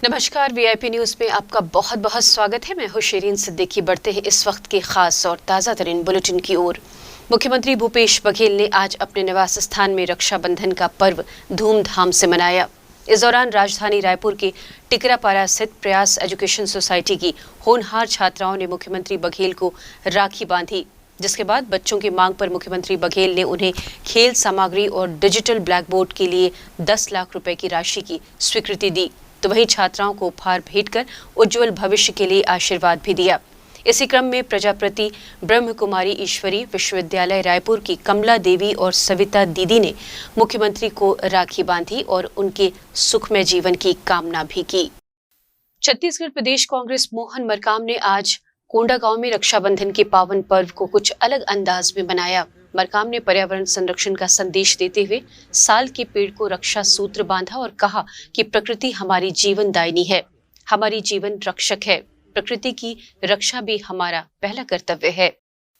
नमस्कार। VIP news में आपका बहुत बहुत स्वागत है। मैं हूं शिरीन सिद्दीकी। बढ़ते हैं इस वक्त के खास और ताज़ा तरीन बुलेटिन की ओर। मुख्यमंत्री भूपेश बघेल ने आज अपने निवास स्थान में रक्षाबंधन का पर्व धूमधाम से मनाया। इस दौरान राजधानी रायपुर के टिकरापारा स्थित प्रयास एजुकेशन सोसाइटी की होनहार छात्राओं ने मुख्यमंत्री बघेल को राखी बांधी, जिसके बाद बच्चों की मांग पर मुख्यमंत्री बघेल ने उन्हें खेल सामग्री और डिजिटल ब्लैक बोर्ड के लिए 10 लाख रुपए की राशि की स्वीकृति दी। तो वहीं छात्राओं को उपहार भेंट कर उज्जवल भविष्य के लिए आशीर्वाद भी दिया। इसी क्रम में प्रजापति ब्रह्म कुमारी ईश्वरी विश्वविद्यालय रायपुर की कमला देवी और सविता दीदी ने मुख्यमंत्री को राखी बांधी और उनके सुखमय जीवन की कामना भी की। छत्तीसगढ़ प्रदेश कांग्रेस मोहन मरकाम ने आज कोंडागांव में रक्षाबंधन के पावन पर्व को कुछ अलग अंदाज में मनाया। मरकाम ने पर्यावरण संरक्षण का संदेश देते हुए साल के पेड़ को रक्षा सूत्र बांधा और कहा कि प्रकृति हमारी जीवन दायिनी है, हमारी जीवन रक्षक है। प्रकृति की रक्षा भी हमारा पहला कर्तव्य है।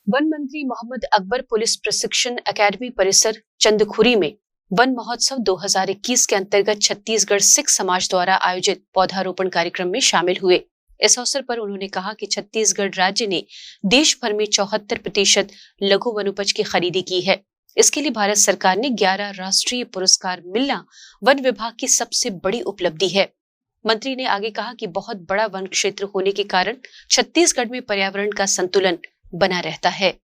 वन मंत्री मोहम्मद अकबर पुलिस प्रशिक्षण अकादमी परिसर चंदखुरी में वन महोत्सव 2021 के अंतर्गत छत्तीसगढ़ सिख समाज द्वारा आयोजित पौधारोपण कार्यक्रम में शामिल हुए। इस अवसर पर उन्होंने कहा कि छत्तीसगढ़ राज्य ने देश भर में 74% लघु वनोपज की खरीदी की है। इसके लिए भारत सरकार ने 11 राष्ट्रीय पुरस्कार मिलना वन विभाग की सबसे बड़ी उपलब्धि है। मंत्री ने आगे कहा कि बहुत बड़ा वन क्षेत्र होने के कारण छत्तीसगढ़ में पर्यावरण का संतुलन बना रहता है।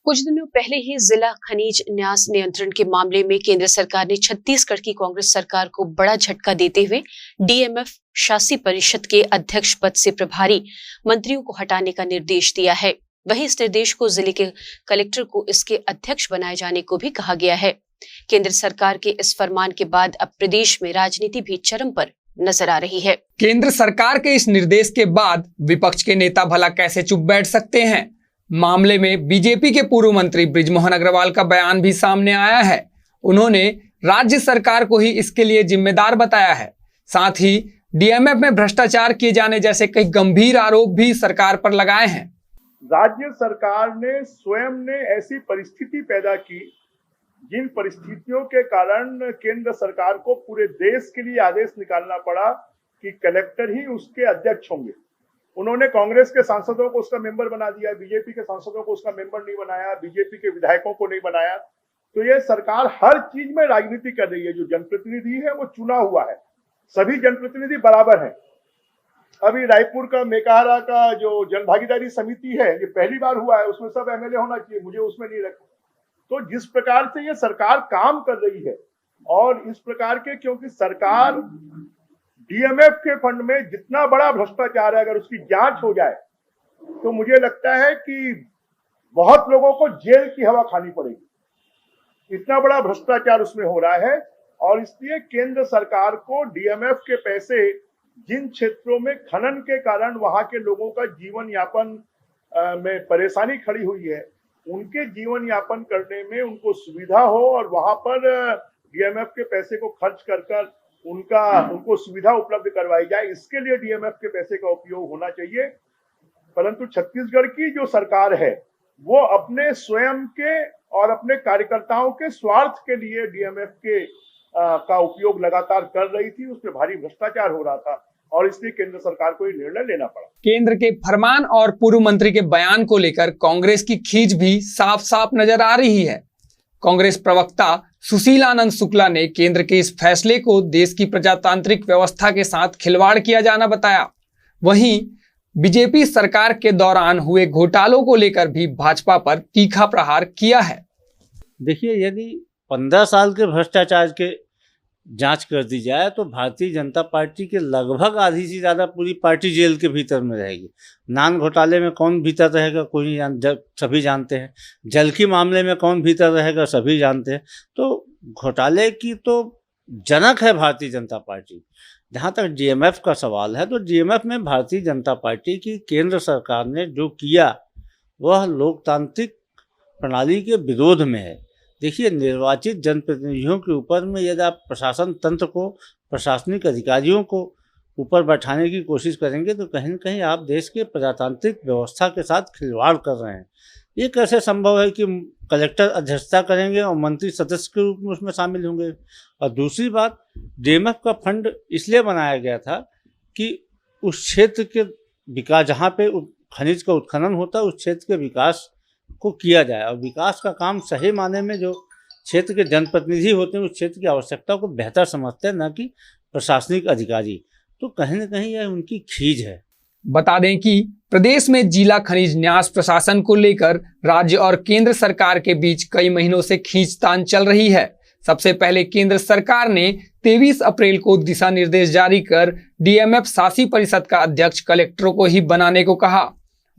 कुछ दिनों पहले ही जिला खनिज न्यास नियंत्रण के मामले में केंद्र सरकार ने छत्तीसगढ़ की कांग्रेस सरकार को बड़ा झटका देते हुए डीएमएफ शासी परिषद के अध्यक्ष पद से प्रभारी मंत्रियों को हटाने का निर्देश दिया है। वहीं इस निर्देश को जिले के कलेक्टर को इसके अध्यक्ष बनाए जाने को भी कहा गया है। केंद्र सरकार के इस फरमान के बाद अब प्रदेश में राजनीति भी चरम पर नजर आ रही है। केंद्र सरकार के इस निर्देश के बाद विपक्ष के नेता भला कैसे चुप बैठ सकते हैं। मामले में बीजेपी के पूर्व मंत्री बृजमोहन अग्रवाल का बयान भी सामने आया है। उन्होंने राज्य सरकार को ही इसके लिए जिम्मेदार बताया है। साथ ही डीएमएफ में भ्रष्टाचार किए जाने जैसे कई गंभीर आरोप भी सरकार पर लगाए हैं। राज्य सरकार ने स्वयं ने ऐसी परिस्थिति पैदा की जिन परिस्थितियों के कारण केंद्र सरकार को पूरे देश के लिए आदेश निकालना पड़ा कि कलेक्टर ही उसके अध्यक्ष होंगे। उन्होंने कांग्रेस के सांसदों को उसका मेंबर बना दिया, बीजेपी के सांसदों को उसका मेंबर नहीं बनाया, बीजेपी के विधायकों को नहीं बनाया। तो ये सरकार हर चीज में राजनीति कर रही है। जो जनप्रतिनिधि है वो चुना हुआ है, सभी जनप्रतिनिधि बराबर हैं। अभी रायपुर का मेकाहारा का जो जनभागीदारी समिति है, ये पहली बार हुआ है, उसमें सब एमएलए होना चाहिए, मुझे उसमें नहीं रखा। तो जिस प्रकार से ये सरकार काम कर रही है और इस प्रकार के, क्योंकि सरकार डीएमएफ के फंड में जितना बड़ा भ्रष्टाचार है, अगर उसकी जांच हो जाए तो मुझे लगता है कि बहुत लोगों को जेल की हवा खानी पड़ेगी। इतना बड़ा भ्रष्टाचार उसमें हो रहा है और इसलिए केंद्र सरकार को डीएमएफ के पैसे, जिन क्षेत्रों में खनन के कारण वहां के लोगों का जीवन यापन में परेशानी खड़ी हुई है, उनके जीवन यापन करने में उनको सुविधा हो और वहां पर डीएमएफ के पैसे को खर्च कर उनको सुविधा उपलब्ध करवाई जाए, इसके लिए डीएमएफ के पैसे का उपयोग होना चाहिए। परंतु छत्तीसगढ़ की जो सरकार है वो अपने स्वयं के और अपने कार्यकर्ताओं के स्वार्थ के लिए डीएमएफ के का उपयोग लगातार कर रही थी। उसमें भारी भ्रष्टाचार हो रहा था और इसलिए केंद्र सरकार को ये निर्णय लेना पड़ा। केंद्र के फरमान और पूर्व मंत्री के बयान को लेकर कांग्रेस की खींच भी साफ साफ नजर आ रही है। कांग्रेस प्रवक्ता सुशील आनंद शुक्ला ने केंद्र के इस फैसले को देश की प्रजातांत्रिक व्यवस्था के साथ खिलवाड़ किया जाना बताया। वहीं बीजेपी सरकार के दौरान हुए घोटालों को लेकर भी भाजपा पर तीखा प्रहार किया है। देखिए, यदि 15 साल के भ्रष्टाचार के जांच कर दी जाए तो भारतीय जनता पार्टी के लगभग आधी से ज़्यादा पूरी पार्टी जेल के भीतर में रहेगी। नान घोटाले में कौन भीतर रहेगा कोई नहीं सभी जानते हैं। जल के मामले में कौन भीतर रहेगा सभी जानते हैं। तो घोटाले की तो जनक है भारतीय जनता पार्टी। जहाँ तक डीएमएफ का सवाल है तो डीएमएफ में भारतीय जनता पार्टी की केंद्र सरकार ने जो किया वह लोकतांत्रिक प्रणाली के विरोध में है। देखिए, निर्वाचित जनप्रतिनिधियों के ऊपर में यदि आप प्रशासन तंत्र को, प्रशासनिक अधिकारियों को ऊपर बैठाने की कोशिश करेंगे तो कहीं न कहीं आप देश के प्रजातांत्रिक व्यवस्था के साथ खिलवाड़ कर रहे हैं। ये कैसे संभव है कि कलेक्टर अध्यक्षता करेंगे और मंत्री सदस्य के रूप में उसमें शामिल होंगे? और दूसरी बात, डीएमएफ का फंड इसलिए बनाया गया था कि उस क्षेत्र के विकास, जहाँ पे खनिज का उत्खनन होता है, उस क्षेत्र के विकास को किया जाए। और विकास का काम सही माने में जो क्षेत्र के जनप्रतिनिधि होते हैं उस क्षेत्र की आवश्यकता को बेहतर समझते हैं, न कि प्रशासनिक अधिकारी। तो कहीं न कहीं यह उनकी खीज है। बता दें कि प्रदेश में जिला खनिज न्यास प्रशासन को लेकर राज्य और केंद्र सरकार के बीच कई महीनों से खींचतान चल रही है। सबसे पहले केंद्र सरकार ने 23 अप्रैल को दिशा निर्देश जारी कर डीएमएफ शासी परिषद का अध्यक्ष कलेक्टरों को ही बनाने को कहा।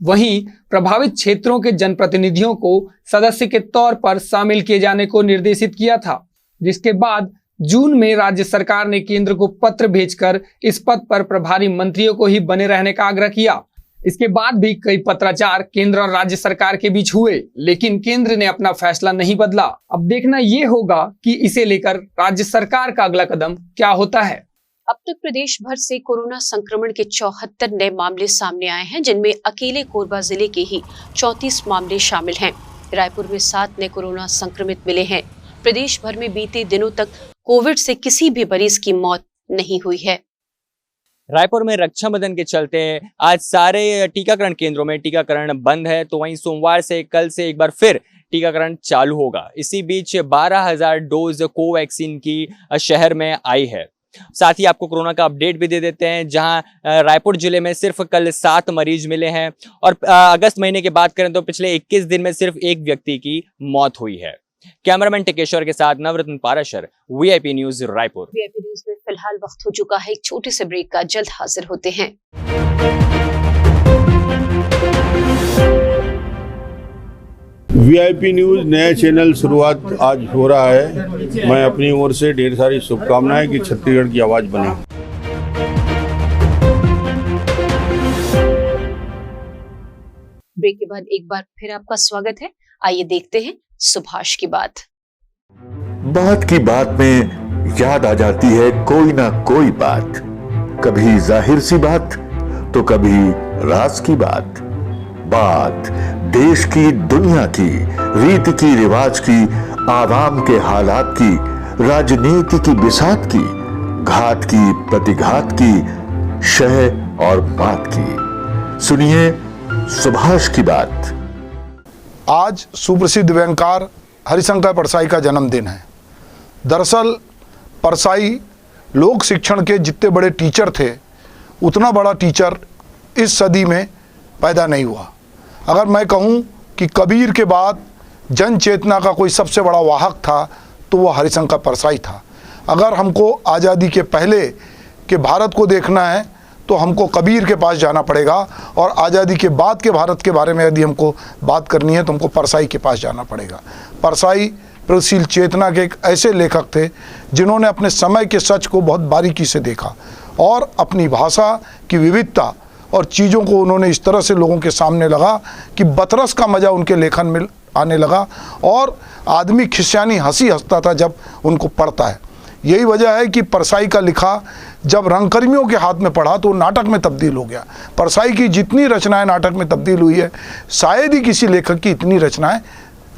वहीं प्रभावित क्षेत्रों के जनप्रतिनिधियों को सदस्य के तौर पर शामिल किए जाने को निर्देशित किया था, जिसके बाद जून में राज्य सरकार ने केंद्र को पत्र भेजकर इस पद पर प्रभारी मंत्रियों को ही बने रहने का आग्रह किया। इसके बाद भी कई पत्राचार केंद्र और राज्य सरकार के बीच हुए, लेकिन केंद्र ने अपना फैसला नहीं बदला। अब देखना ये होगा कि इसे लेकर राज्य सरकार का अगला कदम क्या होता है। अब तक प्रदेश भर से कोरोना संक्रमण के 74 नए मामले सामने आए हैं, जिनमें अकेले कोरबा जिले के ही 34 मामले शामिल हैं। रायपुर में 7 नए कोरोना संक्रमित मिले हैं। प्रदेश भर में बीते दिनों तक कोविड से किसी भी मरीज की मौत नहीं हुई है। रायपुर में रक्षाबंधन के चलते आज सारे टीकाकरण केंद्रों में टीकाकरण बंद है, तो वहीं सोमवार से कल से एक बार फिर टीकाकरण चालू होगा। इसी बीच 12,000 डोज कोवैक्सीन की शहर में आई है। साथ ही आपको कोरोना का अपडेट भी दे देते हैं, जहां रायपुर जिले में सिर्फ कल 7 मरीज मिले हैं और अगस्त महीने की बात करें तो पिछले 21 दिन में सिर्फ एक व्यक्ति की मौत हुई है। कैमरामैन टिकेश्वर के साथ Navratna Parashar, VIP news Raipur. VIP news में फिलहाल वक्त हो चुका है एक छोटे से ब्रेक का, जल्द हाजिर होते हैं। वीआईपी न्यूज नया चैनल शुरुआत आज हो रहा है। मैं अपनी ओर से ढेर सारी शुभकामनाएं कि छत्तीसगढ़ की आवाज बने। ब्रेक के बाद एक बार फिर आपका स्वागत है। आइए देखते हैं सुभाष की बात। बात की बात में याद आ जाती है कोई ना कोई बात, कभी जाहिर सी बात तो कभी राज की बात। बात देश की, दुनिया की, रीति की, रिवाज की, आवाम के हालात की, राजनीति की, बिसात की, घात की, प्रतिघात की, शह और बात की। सुनिए सुभाष की बात। आज सुप्रसिद्ध व्यंगकार हरिशंकर परसाई का जन्मदिन है। दरअसल परसाई लोक शिक्षण के जितने बड़े टीचर थे, उतना बड़ा टीचर इस सदी में पैदा नहीं हुआ। अगर मैं कहूं कि कबीर के बाद जन चेतना का कोई सबसे बड़ा वाहक था तो वो हरिशंकर परसाई था। अगर हमको आज़ादी के पहले के भारत को देखना है तो हमको कबीर के पास जाना पड़ेगा, और आज़ादी के बाद के भारत के बारे में यदि हमको बात करनी है तो हमको परसाई के पास जाना पड़ेगा। परसाई प्रगतिशील चेतना के एक ऐसे लेखक थे जिन्होंने अपने समय के सच को बहुत बारीकी से देखा और अपनी भाषा की विविधता और चीज़ों को उन्होंने इस तरह से लोगों के सामने लगा कि बतरस का मज़ा उनके लेखन में आने लगा और आदमी खिसियानी हंसी हंसता था जब उनको पढ़ता है। यही वजह है कि परसाई का लिखा जब रंगकर्मियों के हाथ में पढ़ा तो नाटक में तब्दील हो गया। परसाई की जितनी रचनाएं नाटक में तब्दील हुई है, शायद ही किसी लेखक की इतनी रचनाएं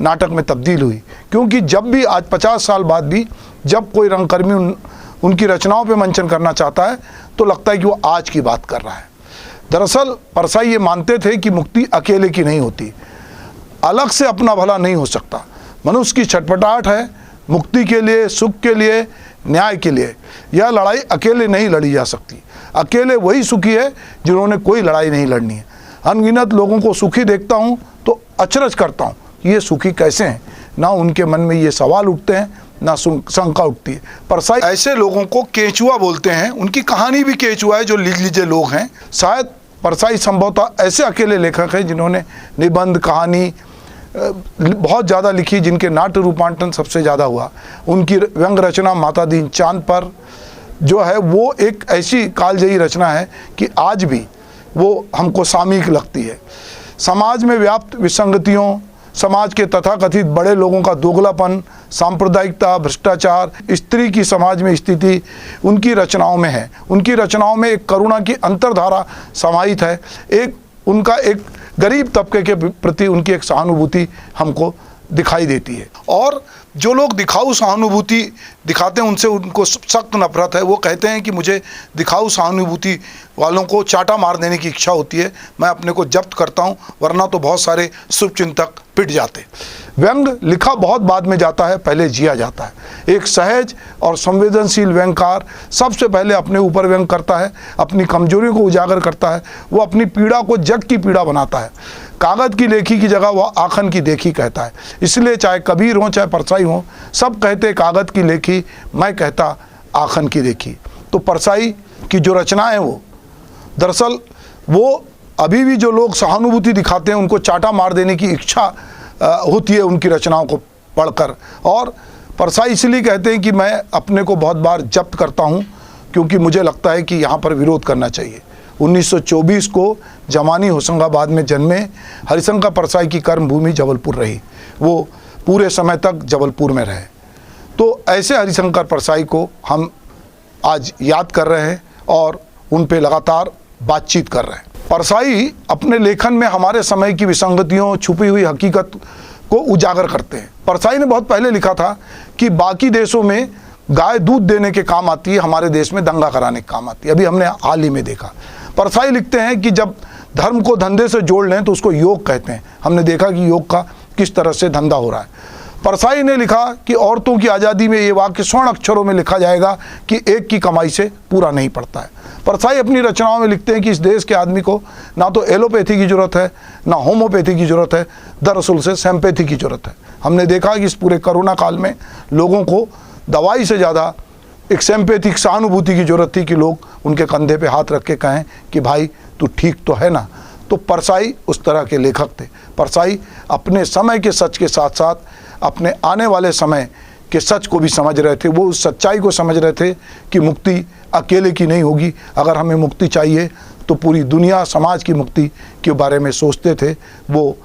नाटक में तब्दील हुई, क्योंकि जब भी आज 50 साल बाद भी जब कोई रंगकर्मी उनकी रचनाओं पे मंचन करना चाहता है तो लगता है कि वो आज की बात कर रहा है। दरअसल परसाई ये मानते थे कि मुक्ति अकेले की नहीं होती, अलग से अपना भला नहीं हो सकता। मनुष्य की छटपटाहट है मुक्ति के लिए, सुख के लिए, न्याय के लिए। यह लड़ाई अकेले नहीं लड़ी जा सकती। अकेले वही सुखी है जिन्होंने कोई लड़ाई नहीं लड़नी है। अनगिनत लोगों को सुखी देखता हूँ तो अचरज करता हूँ, ये सुखी कैसे हैं। ना उनके मन में ये सवाल उठते हैं, ना शंका उठती है। परसाई ऐसे लोगों को केचुआ बोलते हैं। उनकी कहानी भी केचुआ है, जो लीजे लोग हैं। शायद परसाई संभवतः ऐसे अकेले लेखक हैं जिन्होंने निबंध, कहानी बहुत ज़्यादा लिखी, जिनके नाट्य रूपांतरण सबसे ज़्यादा हुआ। उनकी व्यंग रचना माता दीन चांद पर जो है वो एक ऐसी कालजयी रचना है कि आज भी वो हमको सामयिक लगती है। समाज में व्याप्त विसंगतियों, समाज के तथाकथित बड़े लोगों का दोगलापन, सांप्रदायिकता, भ्रष्टाचार, स्त्री की समाज में स्थिति उनकी रचनाओं में है। उनकी रचनाओं में एक करुणा की अंतर्धारा समाहित है। एक उनका एक गरीब तबके के प्रति उनकी एक सहानुभूति हमको दिखाई देती है। और जो लोग दिखाऊ सहानुभूति दिखाते हैं उनसे उनको सख्त नफरत है। वो कहते हैं कि मुझे दिखाऊ सहानुभूति वालों को चाटा मार देने की इच्छा होती है, मैं अपने को जब्त करता हूं, वरना तो बहुत सारे शुभचिंतक पिट जाते। व्यंग लिखा बहुत बाद में जाता है, पहले जिया जाता है। एक सहज और संवेदनशील व्यंगकार सबसे पहले अपने ऊपर व्यंग करता है, अपनी कमजोरियों को उजागर करता है, वो अपनी पीड़ा को जग की पीड़ा बनाता है। कागज की लेखी की जगह वह आखन की देखी कहता है। इसलिए चाहे कबीर हो चाहे परसाई हो, सब कहते कागज की लेखी, मैं कहता आखन की देखी। तो परसाई की जो रचनाएं वो दरअसल वो अभी भी जो लोग सहानुभूति दिखाते हैं उनको चाटा मार देने की इच्छा होती है उनकी रचनाओं को पढ़कर। और परसाई इसलिए कहते हैं कि मैं अपने को बहुत बार जब्त करता हूं क्योंकि मुझे लगता है कि यहाँ पर विरोध करना चाहिए। 1924 को जमानी होशंगाबाद में जन्मे हरिशंकर परसाई की कर्मभूमि जबलपुर रही, वो पूरे समय तक जबलपुर में रहे। तो ऐसे हरिशंकर परसाई को हम आज याद कर रहे हैं और उन पे लगातार बातचीत कर रहे हैं। परसाई अपने लेखन में हमारे समय की विसंगतियों, छुपी हुई हकीकत को उजागर करते हैं। परसाई ने बहुत पहले लिखा था कि बाकी देशों में गाय दूध देने के काम आती है, हमारे देश में दंगा कराने के काम आती है। अभी हमने हाल ही में देखा। परसाई लिखते हैं कि जब धर्म को धंधे से जोड़ लें तो उसको योग कहते हैं। हमने देखा कि योग का किस तरह से धंधा हो रहा है। परसाई ने लिखा कि औरतों की आज़ादी में ये वाक्य स्वर्ण अक्षरों में लिखा जाएगा कि एक की कमाई से पूरा नहीं पड़ता है। परसाई अपनी रचनाओं में लिखते हैं कि इस देश के आदमी को ना तो एलोपैथी की ज़रूरत है ना होम्योपैथी की ज़रूरत है, दरअसल से सैम्पैथी की ज़रूरत है। हमने देखा कि इस पूरे कोरोना काल में लोगों को दवाई से ज़्यादा एक सैम्पैथिक सहानुभूति की ज़रूरत थी कि लोग उनके कंधे पे हाथ रख के कहें कि भाई तू ठीक तो है ना। तो परसाई उस तरह के लेखक थे। परसाई अपने समय के सच के साथ साथ अपने आने वाले समय के सच को भी समझ रहे थे। वो उस सच्चाई को समझ रहे थे कि मुक्ति अकेले की नहीं होगी। अगर हमें मुक्ति चाहिए तो पूरी दुनिया समाज की मुक्ति के बारे में सोचते थे। वो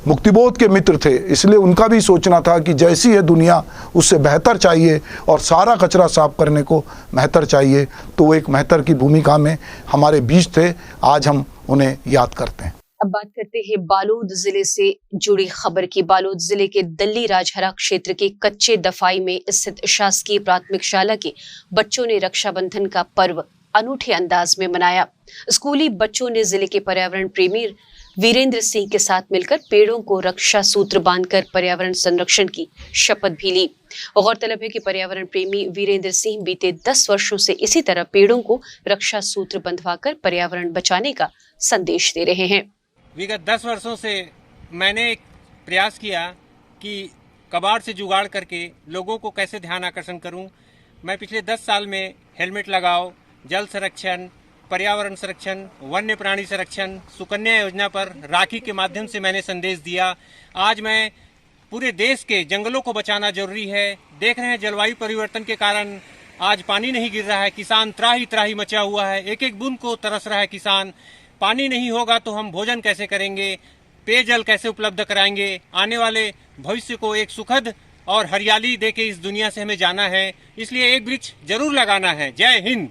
मुक्तिबोध के मित्र थे, इसलिए उनका भी सोचना था कि जैसी है दुनिया उससे बेहतर चाहिए और सारा कचरा साफ करने को मेहतर चाहिए। तो वो एक मेहतर की भूमिका में हमारे बीच थे। आज हम उन्हें याद करते हैं। अब बात करते हैं बालोद जिले से जुड़ी खबर की। बालोद जिले के दल्ली राजहरा क्षेत्र के कच्चे दफाई में स्थित शासकीय प्राथमिक शाला के बच्चों ने रक्षाबंधन का पर्व अनूठे अंदाज में मनाया। स्कूली बच्चों ने जिले के पर्यावरण प्रेमी वीरेंद्र सिंह के साथ मिलकर पेड़ों को रक्षा सूत्र बांधकर पर्यावरण संरक्षण की शपथ भी ली। गौरतलब है कि पर्यावरण प्रेमी वीरेंद्र सिंह बीते 10 वर्षों से इसी तरह पेड़ों को रक्षा सूत्र बंधवाकर पर्यावरण बचाने का संदेश दे रहे हैं। विगत 10 वर्षों से मैंने एक प्रयास किया कि कबाड़ से जुगाड़ करके लोगों को कैसे ध्यान आकर्षण करूं। मैं पिछले 10 साल में हेलमेट लगाओ, जल संरक्षण, पर्यावरण संरक्षण, वन्य प्राणी संरक्षण, सुकन्या योजना पर राखी के माध्यम से मैंने संदेश दिया। आज मैं पूरे देश के जंगलों को बचाना जरूरी है। देख रहे हैं जलवायु परिवर्तन के कारण आज पानी नहीं गिर रहा है, किसान त्राही त्राही मचा हुआ है, एक एक बूंद को तरस रहा है किसान। पानी नहीं होगा तो हम भोजन कैसे करेंगे, पेयजल कैसे उपलब्ध कराएंगे। आने वाले भविष्य को एक सुखद और हरियाली देके इस दुनिया से हमें जाना है, इसलिए एक वृक्ष जरूर लगाना है। जय हिंद।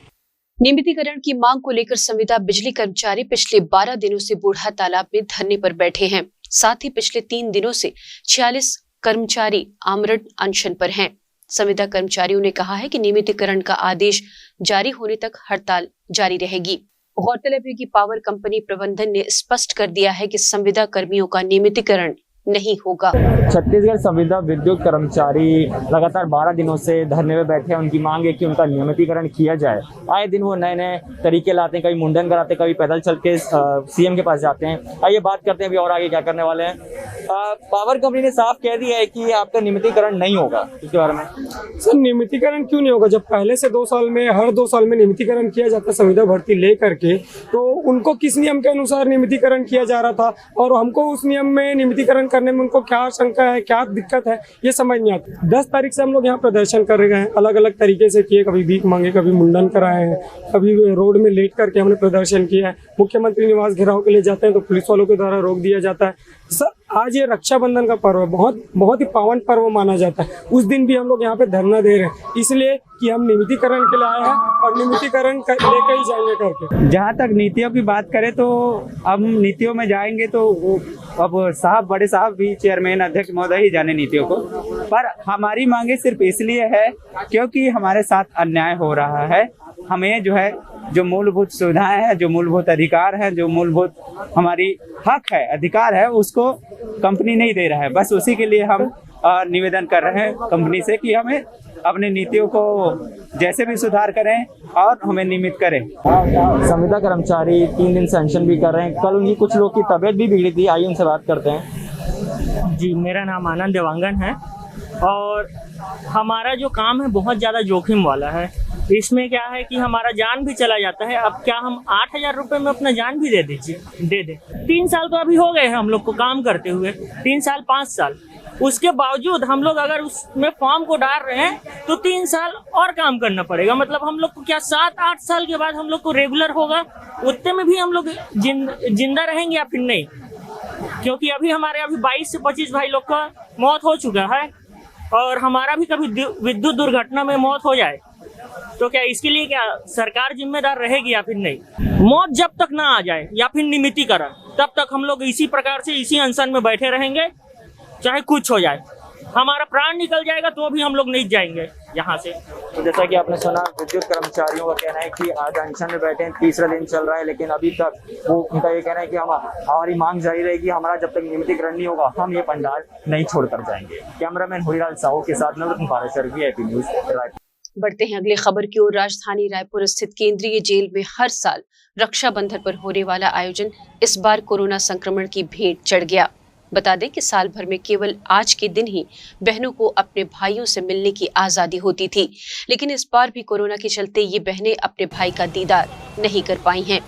नियमितीकरण की मांग को लेकर संविदा बिजली कर्मचारी पिछले 12 दिनों से बूढ़ा तालाब में धरने पर बैठे हैं। साथ ही पिछले 3 दिनों से 46 कर्मचारी आमरण अनशन पर हैं। संविदा कर्मचारियों ने कहा है कि नियमितीकरण का आदेश जारी होने तक हड़ताल जारी रहेगी। गौरतलब है कि पावर कंपनी प्रबंधन ने स्पष्ट कर दिया है कि संविदा कर्मियों का नियमितीकरण नहीं होगा। छत्तीसगढ़ संविदा विद्युत कर्मचारी लगातार 12 दिनों से धरने में बैठे हैं। उनकी मांग है कि उनका नियमितीकरण किया जाए। आए दिन वो नए नए तरीके लाते हैं, कभी मुंडन कराते हैं, कभी पैदल चल के सीएम के पास जाते हैं। आइए बात करते हैं अभी और आगे क्या करने वाले हैं। पावर कंपनी ने साफ कह दिया है कि आपका नियमितीकरण नहीं होगा, इसके बारे में सर नियमितीकरण क्यों नहीं होगा? जब पहले से 2 साल में हर 2 साल में नियमितीकरण किया जाता है संविदा भर्ती ले करके, तो उनको किस नियम के अनुसार नियमितीकरण किया जा रहा था और हमको उस नियम में नियमितीकरण करने में उनको क्या शंका है, क्या दिक्कत है, ये समझ नहीं आता। 10 तारीख से हम लोग यहाँ प्रदर्शन कर रहे हैं, अलग अलग तरीके से किए, कभी भीख मांगे, कभी मुंडन कराए हैं, कभी रोड में लेट करके हमने प्रदर्शन किया है। मुख्यमंत्री निवास घेराव के लिए जाते हैं तो पुलिस वालों के द्वारा रोक दिया जाता है। सर आज ये रक्षाबंधन का पर्व है, बहुत बहुत ही पावन पर्व माना जाता है। उस दिन भी हम लोग यहाँ पे धरना दे रहे हैं इसलिए कि हम नियमितीकरण के लिए आए हैं और नियमितीकरण लेकर ही जाएंगे करके। जहाँ तक नीतियों की बात करें तो अब नीतियों में जाएंगे तो अब साहब बड़े साहब भी चेयरमैन अध्यक्ष महोदय ही जाने नीतियों को, पर हमारी मांगे सिर्फ इसलिए है क्योंकि हमारे साथ अन्याय हो रहा है। हमें जो है जो मूलभूत सुविधाएं हैं, जो मूलभूत अधिकार हैं, जो मूलभूत हमारी हक है, अधिकार है, उसको कंपनी नहीं दे रहा है। बस उसी के लिए हम निवेदन कर रहे हैं कंपनी से कि हमें अपनी नीतियों को जैसे भी सुधार करें और हमें नियमित करें। संविदा कर्मचारी 3 दिन से अनशन भी कर रहे हैं। कल उनकी कुछ लोग की तबीयत भी बिगड़ी थी, आइए उनसे बात करते हैं। जी, मेरा नाम आनंद देवांगन है और हमारा जो काम है बहुत ज़्यादा जोखिम वाला है। इसमें क्या है कि हमारा जान भी चला जाता है। अब क्या हम 8,000 रुपये में अपना जान भी दे दे 3 साल तो अभी हो गए हैं हम लोग को काम करते हुए, 3 साल 5 साल। उसके बावजूद हम लोग अगर उसमें फॉर्म को डाल रहे हैं तो 3 साल और काम करना पड़ेगा। मतलब हम लोग को क्या 7-8 साल के बाद हम लोग को रेगुलर होगा, उतने में भी हम लोग जिंदा रहेंगे या फिर नहीं? क्योंकि अभी हमारे 22 से 25 भाई लोग का मौत हो चुका है और हमारा भी कभी विद्युत दुर्घटना में मौत हो जाए तो क्या इसके लिए क्या सरकार जिम्मेदार रहेगी या फिर नहीं? मौत जब तक ना आ जाए या फिर नियमितीकरण, तब तक हम लोग इसी प्रकार से इसी अनशन में बैठे रहेंगे, चाहे कुछ हो जाए। हमारा प्राण निकल जाएगा तो भी हम लोग नहीं जाएंगे यहाँ से। तो जैसा कि आपने सुना, विद्युत कर्मचारियों का कहना है कि आज अनशन में बैठे हैं, 3रा दिन चल रहा है, लेकिन अभी तक वो उनका ये कहना है कि हमारी मांग जारी रहेगी, हमारा जब तक नियमितीकरण नहीं होगा हम ये पंडाल नहीं छोड़कर जाएंगे। कैमरामैन हुरीलाल साहू के साथ नवरत्न पारेसर, VIP न्यूज, रायपुर। बढ़ते हैं अगली खबर की ओर। राजधानी रायपुर स्थित केंद्रीय जेल में हर साल रक्षाबंधन पर होने वाला आयोजन इस बार कोरोना संक्रमण की भेंट चढ़ गया। बता दें कि साल भर में केवल आज के दिन ही बहनों को अपने भाइयों से मिलने की आजादी होती थी, लेकिन इस बार भी कोरोना के चलते ये बहनें अपने भाई का दीदार नहीं कर पाई हैं।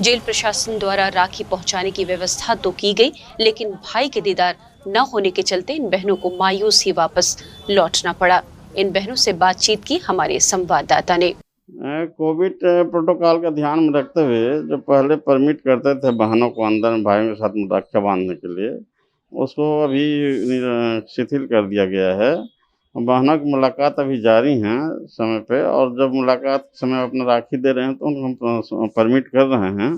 जेल प्रशासन द्वारा राखी पहुंचाने की व्यवस्था तो की गई, लेकिन भाई के दीदार न होने के चलते इन बहनों को मायूस ही वापस लौटना पड़ा। इन बहनों से बातचीत की हमारे संवाददाता ने। कोविड प्रोटोकॉल का ध्यान में रखते हुए जो पहले परमिट करते थे बहनों को अंदर भाइयों के साथ रक्षा बांधने के लिए, उसको अभी शिथिल कर दिया गया है। बहनों की मुलाकात अभी जारी हैं समय पे, और जब मुलाकात समय अपना राखी दे रहे हैं तो उनको हम परमिट कर रहे हैं।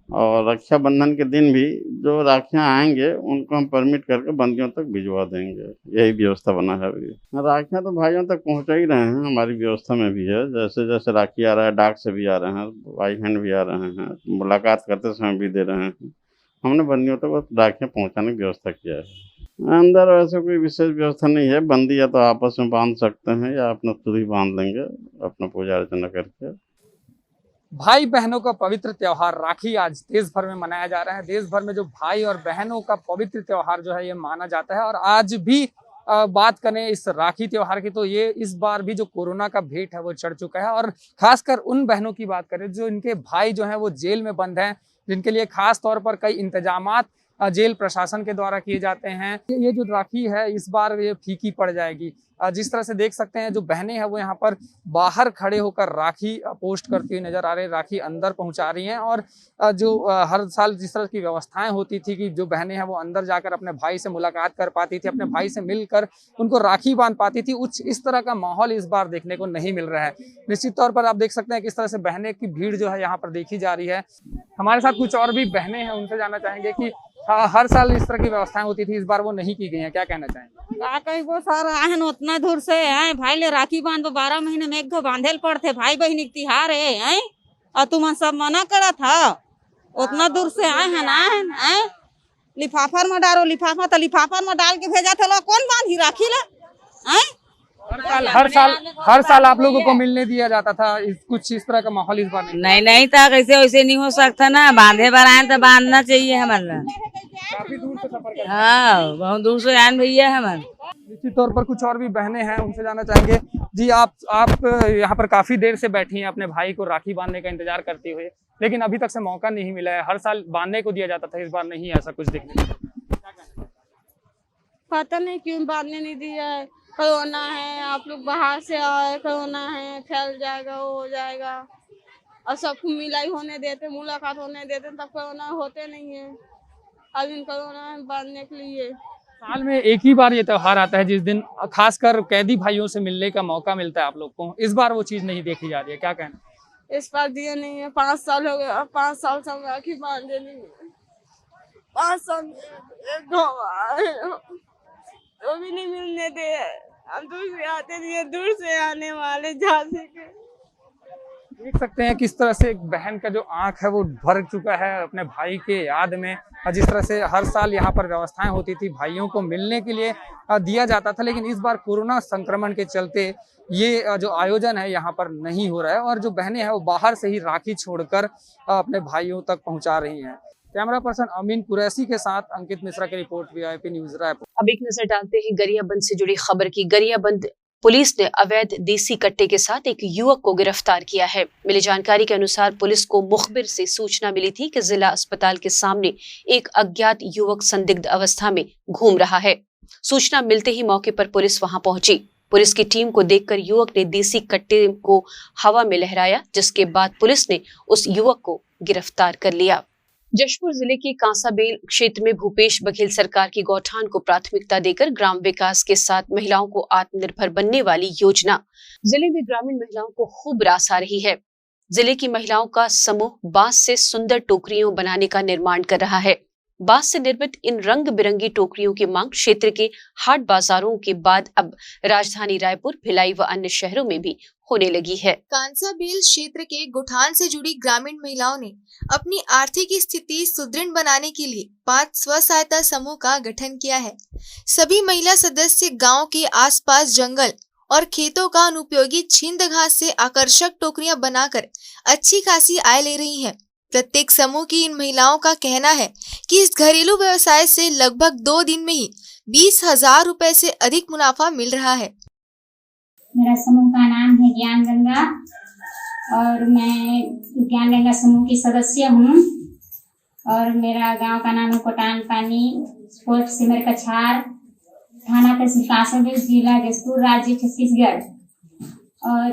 और रक्षाबंधन के दिन भी जो राखियाँ आएंगे उनको हम परमिट करके बंदियों तक भिजवा देंगे, यही व्यवस्था बना है अभी। राखियाँ तो भाइयों तक पहुँचा ही रहे हैं, हमारी व्यवस्था में भी है। जैसे जैसे राखी आ रहा है, डाक से भी आ रहे हैं, बाई हैंड भी आ रहे हैं, मुलाकात करते समय भी दे रहे हैं। हमने बंदियों तक राखियाँ पहुँचाने की व्यवस्था किया है। अंदर वैसे कोई विशेष व्यवस्था नहीं है। बंदी या तो आपस में बांध सकते हैं या अपना खुद ही बांध लेंगे अपना पूजा अर्चना करके। भाई बहनों का पवित्र त्योहार राखी आज देश भर में मनाया जा रहा है। देश भर में जो भाई और बहनों का पवित्र त्योहार जो है ये माना जाता है। और आज भी बात करें इस राखी त्योहार की तो ये इस बार भी जो कोरोना का भेंट है वो चढ़ चुका है। और खासकर उन बहनों की बात करें जो इनके भाई जो हैं वो जेल में बंद हैं, जिनके लिए खास तौर पर कई इंतजामात जेल प्रशासन के द्वारा किए जाते हैं। ये जो राखी है इस बार ये फीकी पड़ जाएगी। जिस तरह से देख सकते हैं जो बहनें हैं वो यहाँ पर बाहर खड़े होकर राखी पोस्ट करती हुई नजर आ रही है, राखी अंदर पहुंचा रही हैं। और जो हर साल जिस तरह की व्यवस्थाएं होती थी कि जो बहनें हैं वो अंदर जाकर अपने भाई से मुलाकात कर पाती थी, अपने भाई से मिलकर उनको राखी बांध पाती थी, इस तरह का माहौल इस बार देखने को नहीं मिल रहा है। निश्चित तौर पर आप देख सकते हैं किस तरह से बहनें की भीड़ जो है यहाँ पर देखी जा रही है। हमारे साथ कुछ और भी बहनें हैं, उनसे जानना चाहेंगे कि हर साल इस तरह की व्यवस्थाएं होती थी, इस बार वो नहीं की गई हैं, क्या कहना चाहेंगे? का कहीं वो सारा आहन उतना दूर से आए भाई ले राखी बांध 12 महीने में एक दो बांधेल पड़ते भाई बहन के तिहार है और तुम सब मना करा था उतना दूर से आए हैं ना। लिफाफा में डालो, लिफाफा तो लिफाफा में डाल के भेजा था, कौन बांधी राखी ला? हर साल आप लोगों को मिलने दिया जाता था, कुछ इस तरह का माहौल इस बार नहीं था। कैसे वैसे नहीं हो सकता ना, बांधे बार आए तो बांधना चाहिए हमारा। काफी दूर से सफर करते हैं। हाँ, बहुत दूर से आए भैया हमारे। निश्चित तौर पर कुछ और भी बहनें हैं, उनसे जानना चाहेंगे। जी आप यहाँ पर काफी देर से बैठी हैं अपने भाई को राखी बांधने का इंतजार करते हुए, लेकिन अभी तक से मौका नहीं मिला है। हर साल बांधने को दिया जाता था, इस बार नहीं ऐसा कुछ दिखने को। पता नहीं क्यों बांधने नहीं दिया है। कोरोना है, आप लोग बाहर से आए, कोरोना है, फैल जाएगा, वो हो जाएगा, और सबको मिलाई होने देते, मुलाकात होने देते, तब कोरोना होते नहीं है। अब इन कोरोना में बांधने के लिए। साल में एक ही बार ये त्योहार आता है जिस दिन खासकर कैदी भाइयों से मिलने का मौका मिलता है आप लोग को, इस बार वो चीज नहीं देखी जा रही है, क्या कहना? इस बार दिए नहीं है, 5 साल हो गए, 5 साल से हम राखी बांधे नहीं है। 5 साल एक गाँव आए तो भी नहीं मिलने दे। हम दूर से आते नहीं, दूर से आने वाले झांसी के। देख सकते हैं किस तरह से एक बहन का जो आंख है वो भर चुका है अपने भाई के याद में। और जिस तरह से हर साल यहाँ पर व्यवस्थाएं होती थी, भाइयों को मिलने के लिए दिया जाता था, लेकिन इस बार कोरोना संक्रमण के चलते ये जो आयोजन है यहाँ पर नहीं हो रहा है और जो बहनें हैं वो बाहर से ही राखी छोड़कर अपने भाइयों तक पहुँचा रही हैं। कैमरा पर्सन अमीन कुरैशी के साथ अंकित मिश्रा की रिपोर्ट, वीआईपी न्यूज रायपुर। अब एक नजर डालते हैं गरियाबंद से जुड़ी खबर की। गरियाबंद पुलिस ने अवैध देसी कट्टे के साथ एक युवक को गिरफ्तार किया है। मिली जानकारी के अनुसार पुलिस को मुखबिर से सूचना मिली थी कि जिला अस्पताल के सामने एक अज्ञात युवक संदिग्ध अवस्था में घूम रहा है। सूचना मिलते ही मौके पर पुलिस वहां पहुंची। पुलिस की टीम को देखकर युवक ने देसी कट्टे को हवा में लहराया, जिसके बाद पुलिस ने उस युवक को गिरफ्तार कर लिया। जशपुर जिले के कांसाबेल क्षेत्र में भूपेश बघेल सरकार की गौठान को प्राथमिकता देकर ग्राम विकास के साथ महिलाओं को आत्मनिर्भर बनने वाली योजना जिले में ग्रामीण महिलाओं को खूब रास आ रही है। जिले की महिलाओं का समूह बांस से सुंदर टोकरियों बनाने का निर्माण कर रहा है। बांस से निर्मित इन रंग बिरंगी टोकरियों की मांग क्षेत्र के हाट बाजारों के बाद अब राजधानी रायपुर, भिलाई व अन्य शहरों में भी होने लगी है। कांसाबेल क्षेत्र के गुठान से जुड़ी ग्रामीण महिलाओं ने अपनी आर्थिक स्थिति सुदृढ़ बनाने के लिए 5 स्व सहायता समूह का गठन किया है। सभी महिला सदस्य गांव के आसपास जंगल और खेतों का अनुपयोगी छिंद घास से आकर्षक टोकरियां बनाकर अच्छी खासी आय ले रही हैं। प्रत्येक समूह की इन महिलाओं का कहना है कि इस घरेलू व्यवसाय से लगभग 2 दिन में ही 20,000 रुपए से अधिक मुनाफा मिल रहा है। मेरा समूह का नाम है ज्ञान गंगा और मैं ज्ञान गंगा समूह की सदस्य हूँ और मेरा गांव का नाम है कोटान पानी, पोस्ट सिमर कछार, थाना तहसील कांसाबेल, जिला जशपुर, राज्य छत्तीसगढ़। और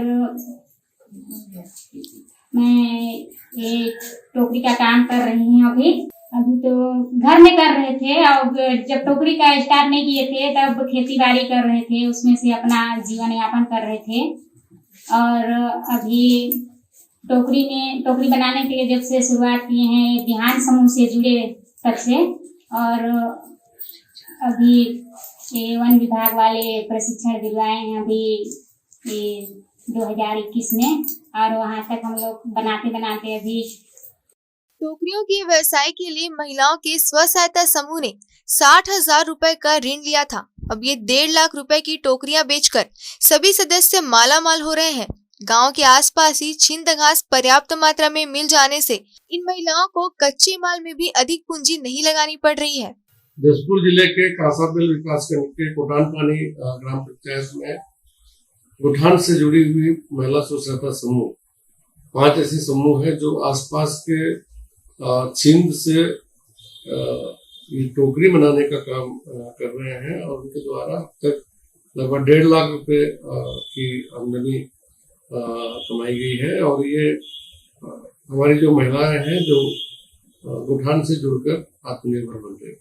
मैं ये टोकरी का काम कर रही हूँ। अभी तो घर में कर रहे थे और जब टोकरी का स्टार्ट नहीं किए थे तब खेती बाड़ी कर रहे थे, उसमें से अपना जीवन यापन कर रहे थे। और अभी टोकरी बनाने के लिए जब से शुरुआत किए हैं बिहान समूह से जुड़े तब से, और अभी ये वन विभाग वाले प्रशिक्षण दिलवाए हैं अभी 2021 में, और वहाँ तक हम लोग बनाते अभी। टोकरियों के व्यवसाय के लिए महिलाओं के स्व सहायता समूह ने 60,000 रुपए का ऋण लिया था। अब ये 1.5 लाख रुपए की टोकरियां बेचकर सभी सदस्य माला माल हो रहे हैं। गांव के आसपास ही छिंद घास पर्याप्त मात्रा में मिल जाने से इन महिलाओं को कच्चे माल में भी अधिक पूंजी नहीं लगानी पड़ रही है। जशपुर जिले के कांसाबेल विकासखंड के कोटान पानी ग्राम पंचायत में गुठान से जुड़ी हुई महिला स्व सहायता समूह 5 ऐसे समूह है जो आसपास के छिंद से ये टोकरी बनाने का काम कर रहे हैं और उनके द्वारा अब तक लगभग 1.5 लाख रुपए की आमदनी कमाई गई है। और ये हमारी जो महिलाएं हैं जो गुठान से जुड़कर आत्मनिर्भर बन रही है।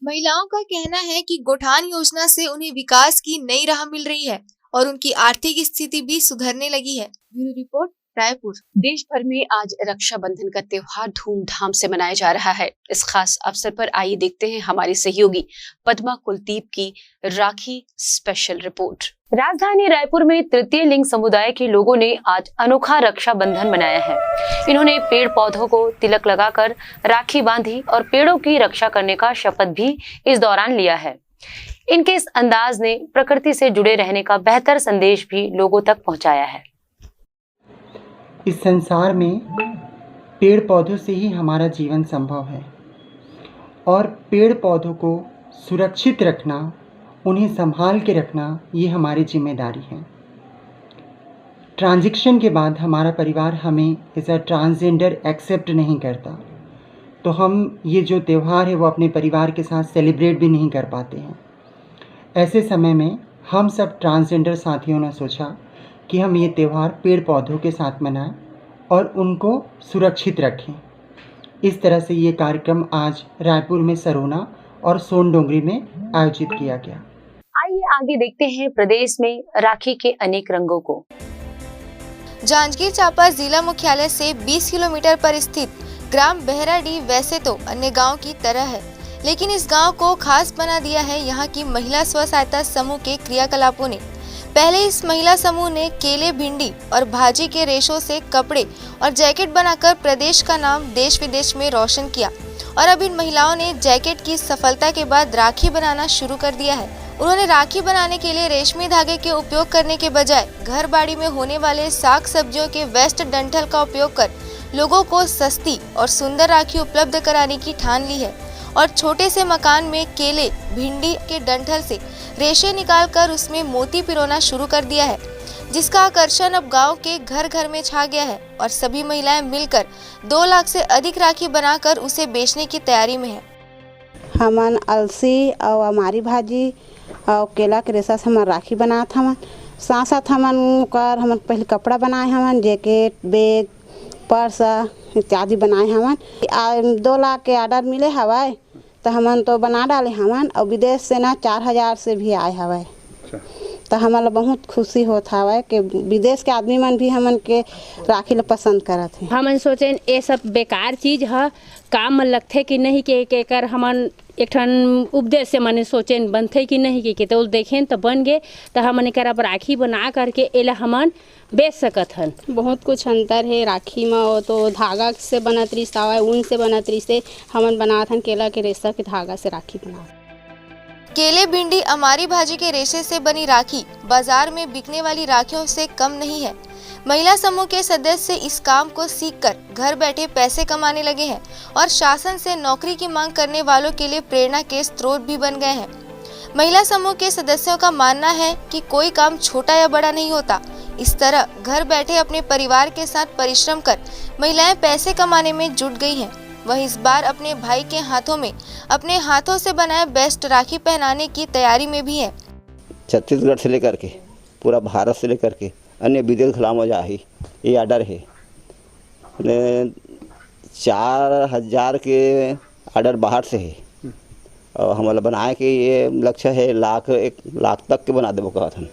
महिलाओं का कहना है कि गोठान योजना से उन्हें विकास की नई राह मिल रही है और उनकी आर्थिक स्थिति भी सुधरने लगी है। Bureau report, Raipur. देश भर में आज रक्षाबंधन का त्योहार धूमधाम से मनाया जा रहा है। इस खास अवसर पर आइए देखते हैं हमारी सहयोगी पद्मा कुलदीप की राखी स्पेशल रिपोर्ट। राजधानी रायपुर में तृतीय लिंग समुदाय के लोगों ने आज अनोखा रक्षाबंधन मनाया है। इन्होंने पेड़ पौधों को तिलक लगाकर राखी बांधी और पेड़ों की रक्षा करने का शपथ भी इस दौरान लिया है। इनके इस अंदाज ने प्रकृति से जुड़े रहने का बेहतर संदेश भी लोगों तक पहुंचाया है। इस संसार में पेड़ पौधों से ही हमारा जीवन संभव है और पेड़ पौधों को सुरक्षित रखना, उन्हें संभाल के रखना, ये हमारी जिम्मेदारी है। ट्रांजिशन के बाद हमारा परिवार हमें एज अ ट्रांसजेंडर एक्सेप्ट नहीं करता, तो हम ये जो त्यौहार है वो अपने परिवार के साथ सेलिब्रेट भी नहीं कर पाते हैं। ऐसे समय में हम सब ट्रांसजेंडर साथियों ने सोचा कि हम ये त्यौहार पेड़ पौधों के साथ मनाएं और उनको सुरक्षित रखें। इस तरह से ये कार्यक्रम आज रायपुर में सरोना और सोनडोंगरी में आयोजित किया गया। आइए आगे देखते हैं प्रदेश में राखी के अनेक रंगों को। जांजगीर चांपा जिला मुख्यालय से 20 किलोमीटर पर स्थित ग्राम बहराडीह वैसे तो अन्य गांव की तरह है, लेकिन इस गांव को खास बना दिया है यहाँ की महिला स्व सहायता समूह के क्रियाकलापों ने। पहले इस महिला समूह ने केले, भिंडी और भाजी के रेशों से कपड़े और जैकेट बनाकर प्रदेश का नाम देश विदेश में रोशन किया और अब इन महिलाओं ने जैकेट की सफलता के बाद राखी बनाना शुरू कर दिया है। उन्होंने राखी बनाने के लिए रेशमी धागे के उपयोग करने के बजाय घर बाड़ी में होने वाले साग सब्जियों के वेस्ट डंठल का उपयोग कर लोगों को सस्ती और सुंदर राखी उपलब्ध कराने की ठान ली है और छोटे से मकान में केले, भिंडी के डंठल से रेशे निकालकर उसमें मोती पिरोना शुरू कर दिया है, जिसका आकर्षण अब गांव के घर घर में छा गया है और सभी महिलाएं मिलकर 2 लाख से अधिक राखी बनाकर उसे बेचने की तैयारी में है। हमन अलसी और हमारी भाजी और केला के रेशा से हमन राखी बनात हमन। साथ साथ हमन पहले कपड़ा बनाए हमन, जैकेट, बैग, पर्स इत्यादि बनाए हमन। 2 लाख के ऑर्डर मिले हवाए तो हमन तो बना डाले हमन और विदेश से ना 4000 से भी आए हवाए। तो हमारा बहुत खुशी होत हवाए कि विदेश के आदमी मन भी हमन के राखी ला पसंद करत है। हमन सोचे ये सब बेकार चीज है, काम में लगथे कि नहीं के कर हमन एक ठन उपदेश से मैंने सोचे बनथे कि नहीं के तो देखें तो बन गए तो हमन कर अब राखी बना करके एला हमन बेच सकत हन। बहुत कुछ अंतर है राखी में, तो धागा से बनत रही सावा ऊन से बनत रही से हमन बनात हन केला के रेशा के धागा से राखी बना। केले, भिंडी, अमारी भाजी के रेशे से बनी राखी बाजार में बिकने वाली राखियों से कम नहीं है। महिला समूह के सदस्य इस काम को सीखकर घर बैठे पैसे कमाने लगे हैं और शासन से नौकरी की मांग करने वालों के लिए प्रेरणा के स्रोत भी बन गए हैं। महिला समूह के सदस्यों का मानना है कि कोई काम छोटा या बड़ा नहीं होता। इस तरह घर बैठे अपने परिवार के साथ परिश्रम कर महिलाएं पैसे कमाने में जुट गई हैं। वह इस बार अपने भाई के हाथों में अपने हाथों से बनाए बेस्ट राखी पहनाने की तैयारी में भी है। छत्तीसगढ़ से लेकर के पूरा भारत से लेकर के अन्य विदेश खिलाम जा ही ये ऑर्डर है। 4000 के ऑर्डर बाहर से है और हमारा बनाए के ये लक्ष्य है 1 लाख तक के बना देबो कहत हन।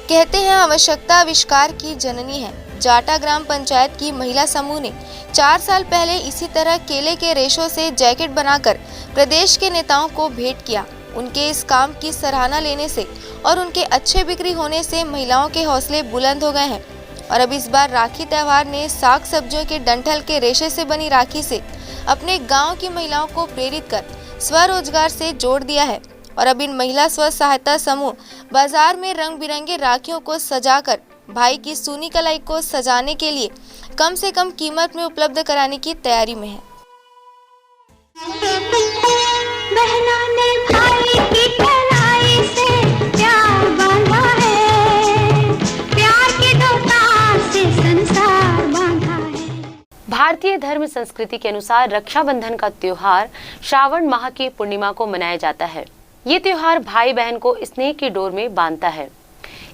कहते हैं आवश्यकता आविष्कार की जननी है। जाटा ग्राम पंचायत की महिला समूह ने 4 साल पहले इसी तरह केले के रेशों से जैकेट बनाकर प्रदेश के नेताओं को भेंट किया। उनके इस काम की सराहना लेने से और उनके अच्छे बिक्री होने से महिलाओं के हौसले बुलंद हो गए हैं और अब इस बार राखी त्योहार ने साग सब्जियों के डंठल के रेशे से बनी राखी से अपने गांव की महिलाओं को प्रेरित कर स्वरोजगार से जोड़ दिया है और अब इन महिला स्व सहायता समूह बाजार में रंग बिरंगे राखियों को सजाकर भाई की सूनी कलाई को सजाने के लिए कम से कम कीमत में उपलब्ध कराने की तैयारी में है। बहनों ने भाई की कलाई से प्यार बांधा है, प्यार के डोर से संसार बांधा है। भारतीय धर्म संस्कृति के अनुसार रक्षाबंधन का त्योहार श्रावण माह की पूर्णिमा को मनाया जाता है। ये त्योहार भाई बहन को स्नेह की डोर में बांधता है।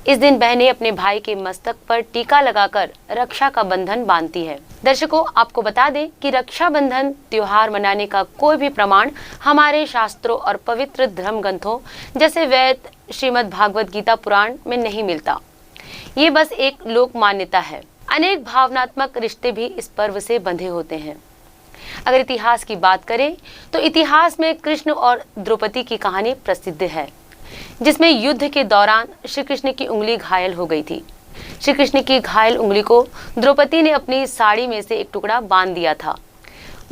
इस दिन बहनें अपने भाई के मस्तक पर टीका लगाकर रक्षा का बंधन बांधती है। दर्शकों, आपको बता दें कि रक्षाबंधन त्योहार मनाने का कोई भी प्रमाण हमारे शास्त्रों और पवित्र धर्म ग्रंथों जैसे वेद, श्रीमद् भागवत गीता, पुराण में नहीं मिलता। ये बस एक लोक मान्यता है। अनेक भावनात्मक रिश्ते भी इस पर्व से बंधे होते हैं। अगर इतिहास की बात करें तो इतिहास में कृष्ण और द्रौपदी की कहानी प्रसिद्ध है, जिसमें युद्ध के दौरान श्री कृष्ण की उंगली घायल हो गई थी। श्री कृष्ण की घायल उंगली को द्रौपदी ने अपनी साड़ी में से एक टुकड़ा बांध दिया था।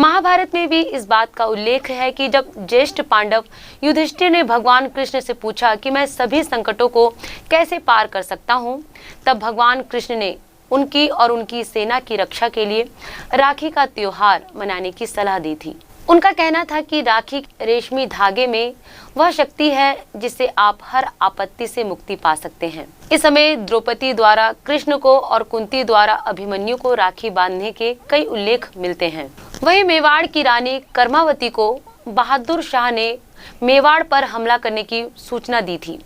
महाभारत में भी इस बात का उल्लेख है कि जब ज्येष्ठ पांडव युधिष्ठिर ने भगवान कृष्ण से पूछा कि मैं सभी संकटों को कैसे पार कर सकता हूँ, तब भगवान कृष्ण ने उनकी और उनकी सेना की रक्षा के लिए राखी का त्योहार मनाने की सलाह दी थी। उनका कहना था कि राखी रेशमी धागे में वह शक्ति है जिससे आप हर आपत्ति से मुक्ति पा सकते हैं। इस समय द्रौपदी द्वारा कृष्ण को और कुंती द्वारा अभिमन्यु को राखी बांधने के कई उल्लेख मिलते हैं। वहीं मेवाड़ की रानी कर्मावती को बहादुर शाह ने मेवाड़ पर हमला करने की सूचना दी थी।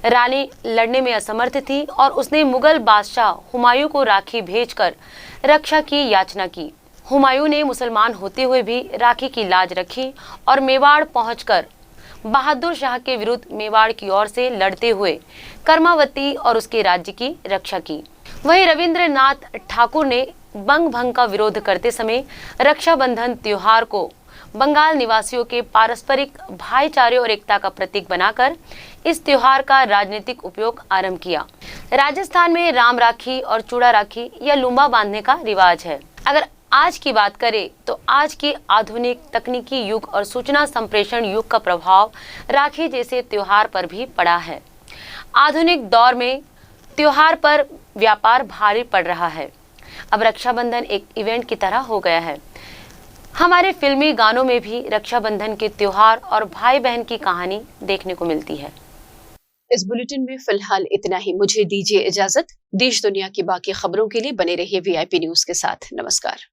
रानी लड़ने में असमर्थ थी और उसने मुगल बादशाह हुमायूं को राखी भेजकर रक्षा की याचना की। हुमायूं ने मुसलमान होते हुए भी राखी की लाज रखी और मेवाड़ पहुंचकर बहादुर शाह के विरुद्ध मेवाड़ की ओर से लड़ते हुए कर्मावती और उसके राज्य की रक्षा की। वहीं रविंद्रनाथ ठाकुर ने बंग भंग का विरोध करते समय रक्षाबंधन त्योहार को बंगाल निवासियों के पारस्परिक भाईचारे और एकता का प्रतीक बनाकर इस त्योहार का राजनीतिक उपयोग आरंभ किया। राजस्थान में राम राखी और चूड़ा राखी या लुम्बा बांधने का रिवाज है। अगर आज की बात करें तो आज के आधुनिक तकनीकी युग और सूचना संप्रेषण युग का प्रभाव राखी जैसे त्योहार पर भी पड़ा है। आधुनिक दौर में त्योहार पर व्यापार भारी पड़ रहा है। अब रक्षाबंधन एक इवेंट की तरह हो गया है। हमारे फिल्मी गानों में भी रक्षाबंधन के त्योहार और भाई बहन की कहानी देखने को मिलती है। इस बुलेटिन में फिलहाल इतना ही। मुझे दीजिए इजाजत। देश दुनिया की बाकी खबरों के लिए बने रहिए VIP न्यूज के साथ। नमस्कार।